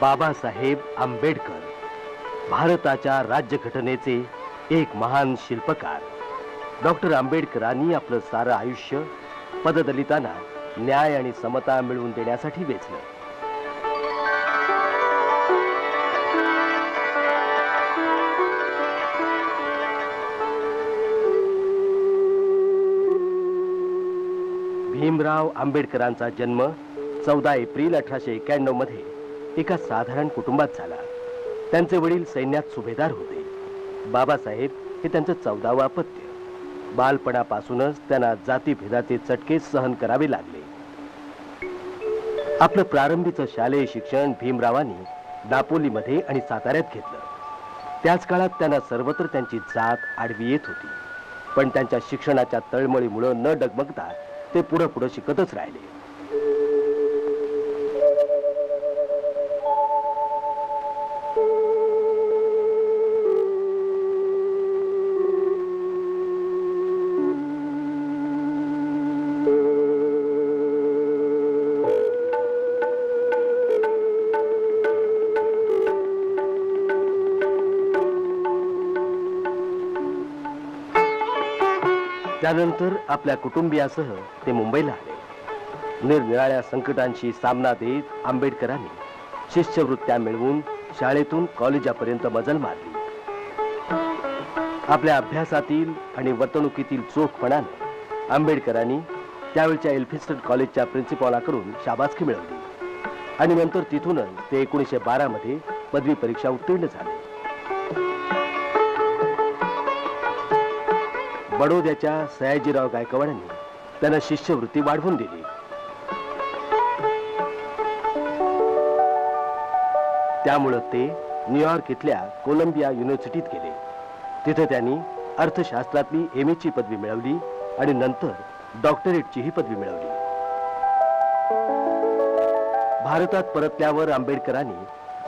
बाबासाहेब आंबेडकर, भारताच्या राज्यघटनेचे एक महान शिल्पकार. डॉक्टर आंबेडकरांनी आपलं सारं आयुष्य पददलितांना न्याय आणि समता मिळवून देण्यासाठी वेचलं. भीमराव आंबेडकरांचा जन्म 14 एप्रिल 1891 मध्ये एका साधारण कुटुंबात झाला. त्यांचे वडील सैन्यात सुभेदार होते. बाबासाहेब हे त्यांचं 14वं अपत्य. बालपणापासूनच त्यांना जातीभेदाचे चटके सहन करावे लागले. आपलं प्रारंभीचं शालेय शिक्षण भीमरावांनी दापोलीमध्ये आणि साताऱ्यात घेतलं. त्याच काळात त्यांना सर्वत्र त्यांची जात आडवी येत होती, पण त्यांच्या शिक्षणाच्या तळमळीमुळे न डगमगता ते पुढे पुढे शिकतच राहिले. त्यानंतर आपल्या कुटुंबियासह ते मुंबईला आले. निरनिराळ्या संकटांशी सामना देत आंबेडकरांनी शिष्यवृत्त्या मिळवून शाळेतून कॉलेजापर्यंत मजल मारली. आपल्या अभ्यासातील आणि वर्तणुकीतील चोखपणाने आंबेडकरांनी त्यावेळच्या एल्फिन्स्टन कॉलेजच्या प्रिन्सिपॉलाकडून शाबासकी मिळवली आणि नंतर तिथूनच ते 1912 मध्ये पदवी परीक्षा उत्तीर्ण झाले. बडोद्याच्या सयाजीराव गायकवाडांनी त्यांना शिष्यवृत्ती वाढवून दिली. त्यामुळे ते न्यूयॉर्क इथल्या कोलंबिया युनिव्हर्सिटीत गेले. तिथे त्यांनी अर्थशास्त्रातली MA ची पदवी मिळवली आणि नंतर डॉक्टरेटचीही पदवी मिळवली. भारतात परतल्यावर आंबेडकरांनी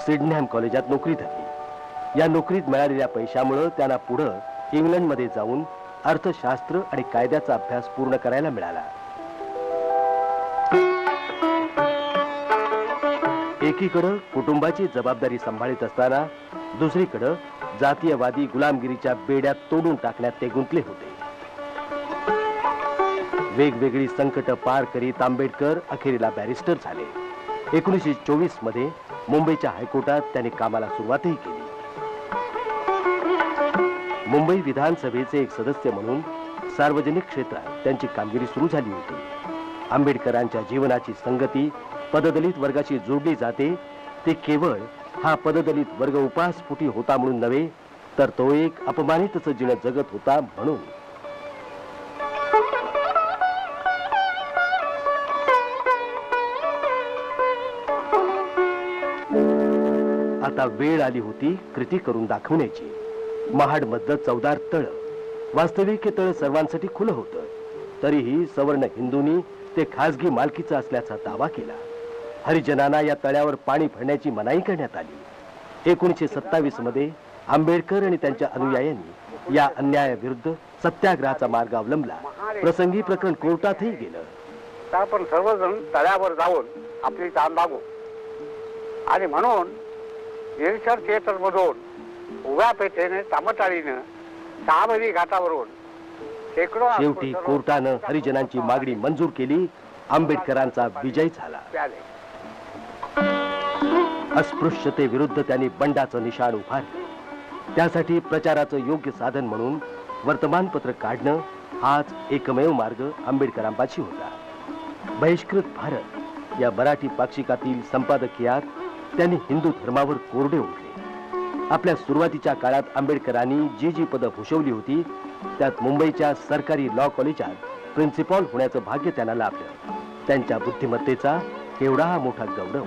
सिडनहॅम कॉलेजात नोकरी धरली. या नोकरीत मिळालेल्या पैशामुळे त्यांना पुढे इंग्लंडमध्ये जाऊन अर्थशास्त्र आणि कायद्याचा अभ्यास पूर्ण करायला मिळाला. एकीकडे कुटुंबाची जबाबदारी सांभाळत असताना दुसरीकडे जातीयवादी गुलामगिरीच्या बेड्यात तोडून टाकण्यात ते गुंतले होते. वेगवेगळी संकट पार करीत आंबेडकर अखेरीला बॅरिस्टर झाले. 1924 मध्ये मुंबईच्या हायकोर्टात त्यांनी कामाला सुरुवातही केली. मुंबई विधानसभेचे एक सदस्य म्हणून सार्वजनिक क्षेत्रात त्यांची कामगिरी सुरू झाली होती. आंबेडकरांच्या जीवनाची संगती पददलित वर्गाशी जोडली जाते. ते केवळ हा पददलित वर्ग उपासपोटी होता म्हणून नव्हे, तर तो एक अपमानितच जीवन जगत होता म्हणून. आता वेळ आली होती कृती करून दाखवण्याची. महाडमधलं 14 तळ, वास्तविक हे तळ सर्वांसाठी खुलं होतं. तरीही सवर्ण हिंदूंनी ते खासगी मालकीचं असल्याचा दावा केला. हरिजनांना या तळ्यावर पाणी भरण्याची मनाई करण्यात आली. 1927 मध्ये आंबेडकर आणि त्यांच्या अनुयायांनी या अन्यायाविरुद्ध सत्याग्रहाचा मार्ग अवलंबला. प्रसंगी प्रकरण कोर्टातही गेलं. तर आपण सर्वजण तळ्यावर जाऊन आपली ताण दागू आणि म्हणून निरीक्षण थिएटर मधून उभ्या पेठेने तामटाळीनं 6 महिने घाटावरून शेवटी कोर्टानं हरिजनांची मागणी मंजूर केली. आंबेडकरांचा विजय झाला. अस्पृश्यतेविरुद्ध त्यांनी बंडाचं निशाण उभारलं. त्यासाठी प्रचाराचं योग्य साधन म्हणून वर्तमानपत्र काढणं हाच एकमेव मार्ग आंबेडकरांपाशी होता. बहिष्कृत भारत या मराठी पाक्षिकातील संपादकीयात त्यांनी हिंदू धर्मावर कोरडे उठले. आपल्या सुरुवातीच्या काळात आंबेडकरांनी जी पदं भूषवली होती त्यात मुंबईच्या सरकारी लॉ कॉलेजात प्रिन्सिपॉल होण्याचं भाग्य त्यांना लाभलं. त्यांच्या बुद्धिमत्तेचा केवढा हा मोठा गौरव.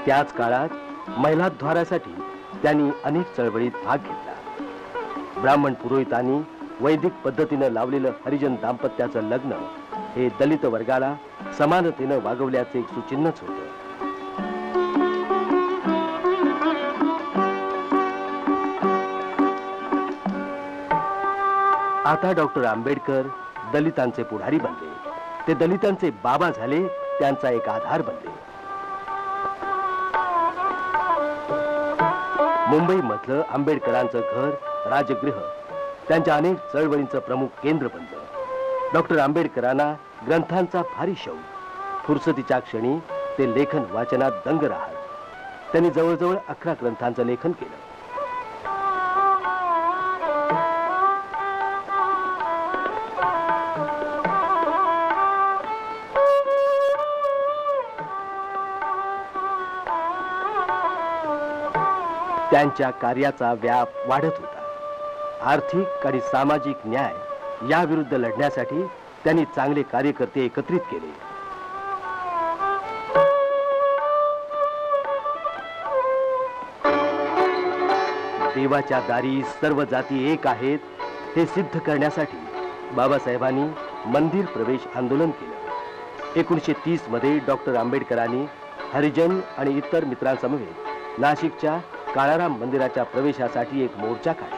त्याच काळात महिलाद्वारासाठी त्यांनी अनेक चळवळीत भाग घेतला. ब्राह्मण पुरोहितांनी वैदिक पद्धतीनं लावलेलं हरिजन दाम्पत्याचं लग्न हे दलित वर्गाला समानतेनं वागवल्याचं एक सुचिन्हच होतं. आता डॉक्टर आंबेडकर दलितांचे पुढारी बनले, ते दलितांचे बाबा झाले, त्यांचा एक आधार बनले. मुंबईमधलं आंबेडकरांचं घर राजगृह त्यांच्या अनेक चळवळींचं प्रमुख केंद्र बनलं. डॉक्टर आंबेडकरांना ग्रंथांचा भारी शौक. फुरसतीच्या क्षणी ते लेखन वाचनात दंग राहत. त्यांनी जवळजवळ 11 ग्रंथांचं लेखन केलं. त्यांच्या कार्याचा व्याप वाढत होता. आर्थिक आणि सामाजिक न्याय याविरुद्ध लढण्यासाठी त्यांनी चांगले कार्यकर्ते एकत्रित केले. देवाच्या दारी सर्व जाती एक आहेत हे सिद्ध करण्यासाठी बाबासाहेबांनी मंदिर प्रवेश आंदोलन केलं. 1930 मध्ये डॉक्टर आंबेडकरांनी हरिजन आणि इतर मित्रांसमवेत नाशिकच्या काळाराम मंदिराच्या प्रवेशासाठी एक मोर्चा काढला.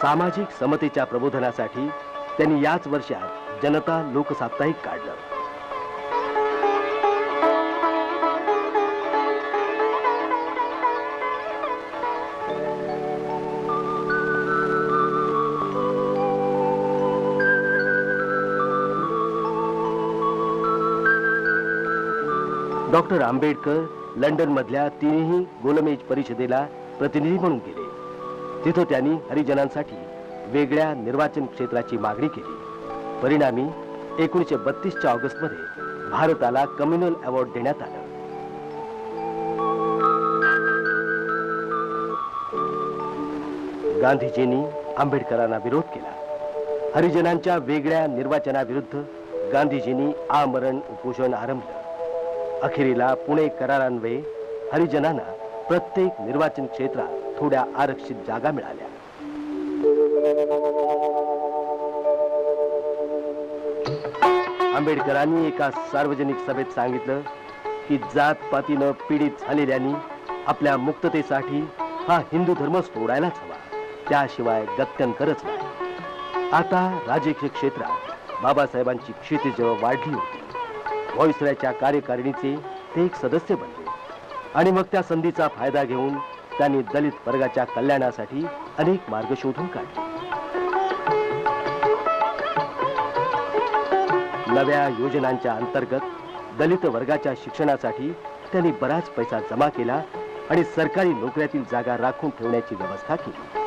सामाजिक समतेच्या प्रबोधनासाठी त्यांनी याच वर्षात जनता लोकसाप्ताहिक काढलं. डॉक्टर आंबेडकर लंडन मधल्या 3ही गोलमेज परिषदेला प्रतिनिधी म्हणून गेले. तिथं त्यांनी हरिजनांसाठी वेगळ्या निर्वाचन क्षेत्राची मागणी केली. परिणामी 1932च्या ऑगस्टमध्ये भारताला कम्युनल अवॉर्ड देण्यात आलं. गांधीजींनी आंबेडकरांना विरोध केला. हरिजनांच्या वेगळ्या निर्वाचनाविरुद्ध गांधीजींनी आमरण उपोषण आरंभलं. अखेरीला पुणे करारान्वये हरिजनांना प्रत्येक निर्वाचन क्षेत्रात थोड्या आरक्षित जागा मिळाल्या. आंबेडकरांनी एका सार्वजनिक सभेत सांगितलं की जातपातीनं पीडित झालेल्यांनी आपल्या मुक्ततेसाठी हा हिंदू धर्म सोडायलाच हवा, त्याशिवाय गत्यंतरच नाही. आता राजकीय क्षेत्रात बाबासाहेबांची क्षितिज वाढली होती. व्हॉइसरायच्या कार्यकारिणीचे ते एक सदस्य बनले आणि मग त्या संधीचा फायदा घेऊन त्यांनी दलित वर्गाच्या कल्याणासाठी अनेक मार्ग शोधून काढले. नव्या योजनांच्या अंतर्गत दलित वर्गाच्या शिक्षणासाठी त्यांनी बराच पैसा जमा केला आणि सरकारी नोकऱ्यातील जागा राखून ठेवण्याची व्यवस्था केली.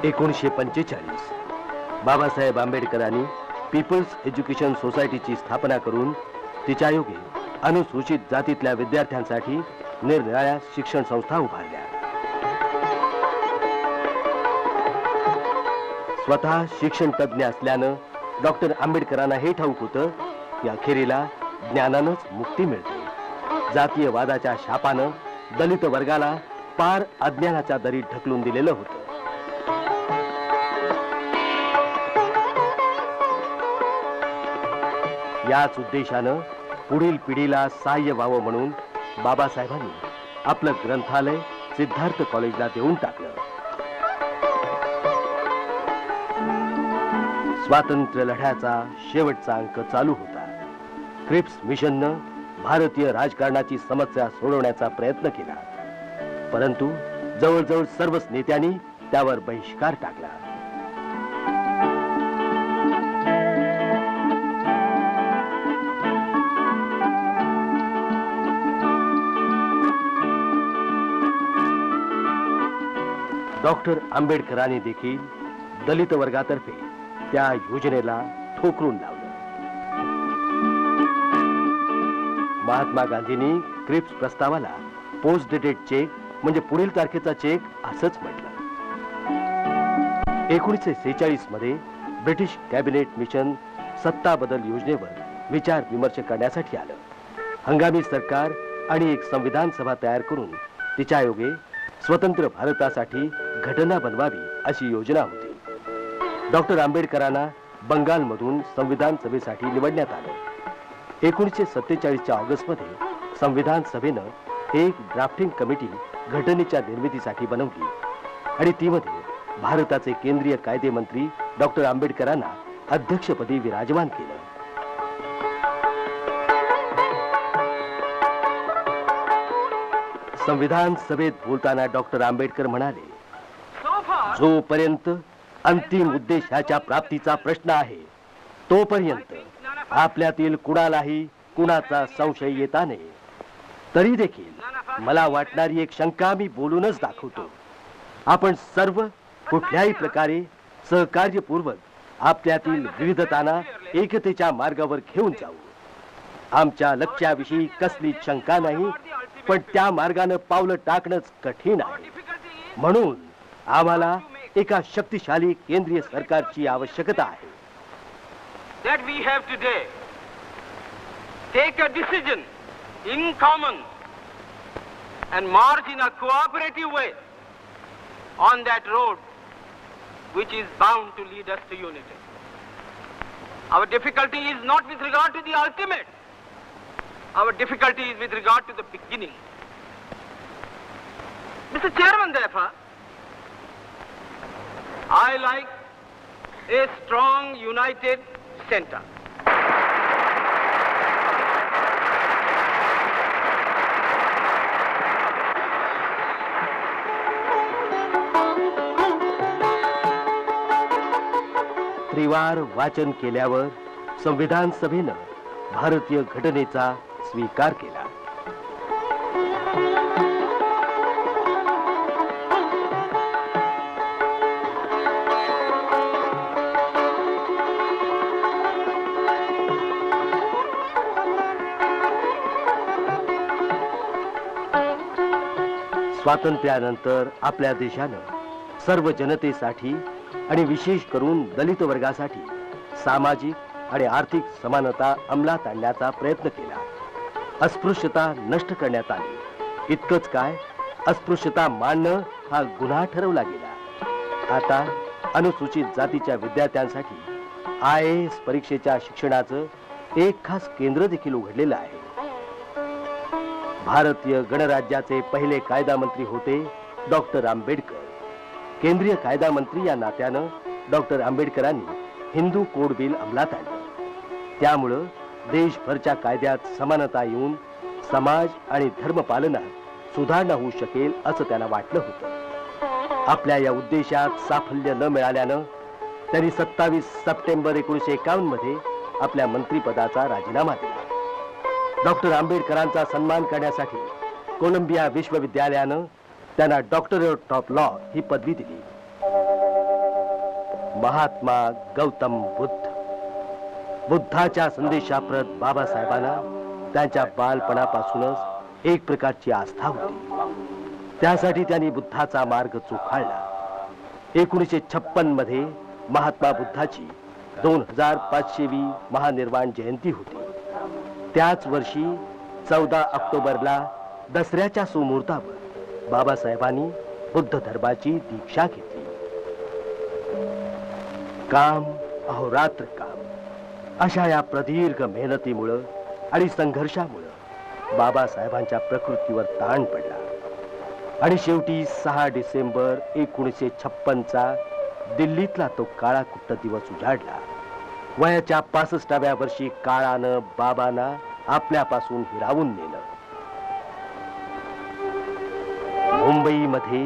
एकोणीसशे 45 बाबासाहेब आंबेडकरांनी पीपल्स एज्युकेशन सोसायटीची स्थापना करून तिच्या योगे अनुसूचित जातीतल्या विद्यार्थ्यांसाठी निरनिराळ्या शिक्षण संस्था उभारल्या. स्वतः शिक्षण तज्ञ असल्यानं डॉक्टर आंबेडकरांना हे ठाऊक होतं की अखेरीला ज्ञानानंच मुक्ती मिळते. जातीयवादाच्या शापानं दलित वर्गाला पार अज्ञानाच्या दरीत ढकलून दिलेलं होतं. याच उद्देशानं पुढील पिढीला सहाय्य व्हावं म्हणून बाबासाहेबांनी आपलं ग्रंथालय सिद्धार्थ कॉलेजला देऊन टाकलं. स्वातंत्र्य लढ्याचा शेवटचा अंक चालू होता. क्रिप्स मिशननं भारतीय राजकारणाची समस्या सोडवण्याचा प्रयत्न केला, परंतु जवळजवळ सर्वच नेत्यांनी त्यावर बहिष्कार टाकला. डॉक्टर आंबेडकरांनी देखील दलित वर्गातर्फे त्या योजनेला ठोकरून लावलं. महात्मा गांधींनी क्रिप्स प्रस्तावाला पोस्ट डेटेड चेक म्हणजे पुढील तारखेचा चेक असंच म्हटलं. 1946 मध्ये ब्रिटिश कॅबिनेट मिशन सत्ता बदल योजनेवर विचार विमर्श करण्यासाठी आलं. हंगामी सरकार आणि एक संविधान सभा तयार करून तिच्या योगे स्वतंत्र भारतासाठी घटना बनवावी अशी योजना होती. डॉक्टर आंबेडकरांना बंगालमधून संविधान सभेसाठी निवडण्यात आले. 1947च्या ऑगस्टमध्ये संविधान सभेनं एक ड्राफ्टिंग कमिटी घटनेच्या निर्मितीसाठी बनवली आणि तीमध्ये भारताचे केंद्रीय कायदे मंत्री डॉक्टर आंबेडकरांना अध्यक्षपदी विराजमान केलं. संविधान सभेत बोलताना डॉक्टर आंबेडकर म्हणाले, जोपर्यंत अंतिम उद्देशाच्या प्राप्तीचा प्रश्न आहे तोपर्यंत आपल्यातील कुणालाही कुणाचा संशय येता नये. तरी देखील मला वाटणारी एक शंका मी बोलूनच दाखवतो. आपण सर्व कुठल्याही प्रकारे सहकार्यपूर्वक आपल्यातील विविधतांना एकतेच्या मार्गावर घेऊन जाऊ. आमच्या लक्ष्याविषयी कसलीच शंका नाही, पण त्या मार्गाने पावलं टाकणंच कठीण आहे. म्हणून आम्हाला एका शक्तिशाली केंद्रीय सरकारची आवश्यकता आहे. That we have today take a decision in common and march in a cooperative way on that road which is bound to lead us to unity. Our difficulty is not with regard to the ultimate. Our difficulty is with regard to the beginning. Mr. Chairman, therefore, I like a strong, united center. त्रिवार वाचन केल्यावर संविधान सभेनं भारतीय घटनेचा स्वीकार केला. स्वातंत्र्यानंतर आपल्या देशानं सर्व जनतेसाठी आणि विशेष करून दलित वर्गासाठी सामाजिक आणि आर्थिक समानता अंमलात आणण्याचा प्रयत्न केला. अस्पृश्यता नष्ट करण्यात आली. इतकंच काय, अस्पृश्यता मानणं हा गुन्हा ठरवला गेला. आता अनुसूचित जातीच्या विद्यार्थ्यांसाठी IAS परीक्षेच्या शिक्षणाचं एक खास केंद्र देखील उघडलेलं आहे. भारतीय गणराज्याचे पहिले कायदा मंत्री होते डॉक्टर आंबेडकर. केंद्रीय कायदा मंत्री या नात्यानं डॉक्टर आंबेडकरांनी हिंदू कोड बिल अंमलात आणलं. त्यामुळं देशभरच्या कायद्यात समानता येऊन समाज आणि धर्म पालनात सुधारणा होऊ शकेल असं त्यांना वाटलं होतं. आपल्या या उद्देशात साफल्य न मिळाल्यानं त्यांनी 27 सप्टेंबर 1951 मध्ये आपल्या मंत्रिपदाचा राजीनामा दिला. डॉक्टर आंबेडकरांचा सन्मान करण्यासाठी कोलंबिया विश्वविद्यालयानं त्यांना डॉक्टरेट ऑफ लॉ ही पदवी दिली. महात्मा गौतम बुद्धाच्या संदेशाप्रत बाबासाहेबांना त्यांच्या बालपणापासूनच एक प्रकारची आस्था होती. त्यासाठी त्यांनी बुद्धाचा मार्ग चोखाळला. 1956 मध्ये महात्मा बुद्धाची 2500वी महानिर्वाण जयंती होती. त्याच वर्षी 14 ऑक्टोबरला दसऱ्याच्या सुमुहूर्तावर बाबासाहेबांनी बुद्ध धर्माची दीक्षा घेतली. काम अहोरात्र काम अशा या प्रदीर्घ मेहनतीमुळं आणि संघर्षामुळं बाबासाहेबांच्या प्रकृतीवर ताण पडला आणि शेवटी 6 डिसेंबर 1956चा दिल्लीतला तो काळाकुट्ट दिवस उजाडला. वयाच्या 65व्या वर्षी काळानं बाबांना आपल्यापासून हिरावून नेलं. मुंबईमध्ये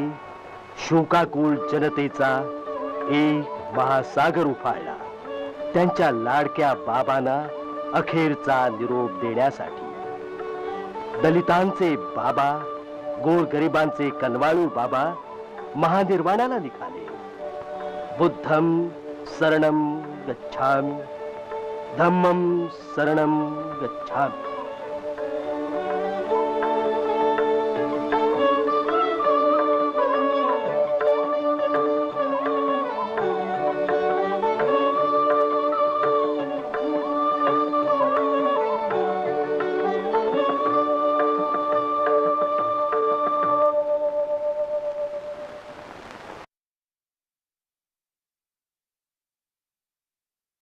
शोकाकुल जनतेचा एक महासागर उफाळला त्यांच्या लाडक्या बाबांना अखेरचा निरोप देण्यासाठी. दलितांचे बाबा, गोरगरिबांचे कनवाळू बाबा महानिर्वाणाला निघाले. बुद्धम शरणम गच्छामि, धम्मम शरणम गच्छामि.